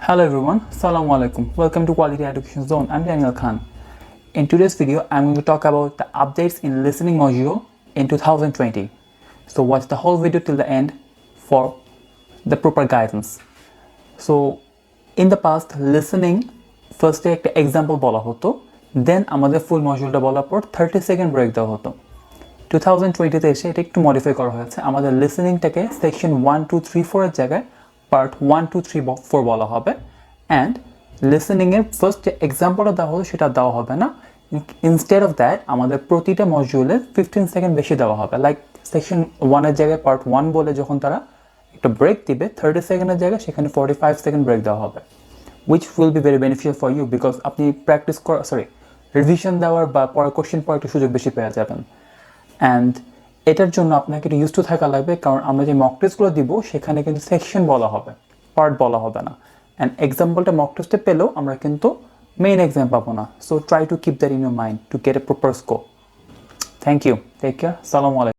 Hello everyone, Assalamu alaikum. Welcome to Quality Education Zone. I'm Daniel Khan. In today's video, I'm going to talk about the updates in listening module in 2020. So watch the whole video till the end for the proper guidance. So in the past, listening first একটা example বলা হতো, then আমাদের full module টা বলার পর 30 second break দেওয়া হতো। 2020 তে এসে এটা একটু modify করা হয়েছে। আমাদের listening টাকে section 1 2 3 4 এর জায়গায় part 1 2 3 4 বলা হবে, and listening এর ফার্স্ট যে এক্সাম্পলটা দেওয়া হলো সেটা দেওয়া হবে না। ইনস্টেড অফ দ্যাট আমাদের প্রতিটা মডিউলে 15 সেকেন্ড বেশি দেওয়া হবে। লাইক সেকশন 1 এর জায়গায় পার্ট 1 বলে যখন তারা একটা ব্রেক দিবে 30 সেকেন্ডের জায়গায় সেখানে 45 সেকেন্ড ব্রেক দেওয়া হবে, which will be very beneficial for you because আপনি প্র্যাকটিস করা রিভিশন দেওয়ার বা পরে কোশ্চেন পড়ার একটু সুযোগ বেশি পেয়ে যাবেন। অ্যান্ড এটার জন্য আপনাকে একটু ইউজ টু থাকা লাগবে, কারণ আমরা যে মক টেস্টগুলো দিব সেখানে কিন্তু সেকশন বলা হবে, পার্ট বলা হবে না। অ্যান্ড এক্সাম্পলটা মক টেস্টে পেলেও আমরা কিন্তু মেইন এক্সাম পাবো না। So try to keep that in your mind to get a proper score. Thank you, take care, সালামু আলাইকুম।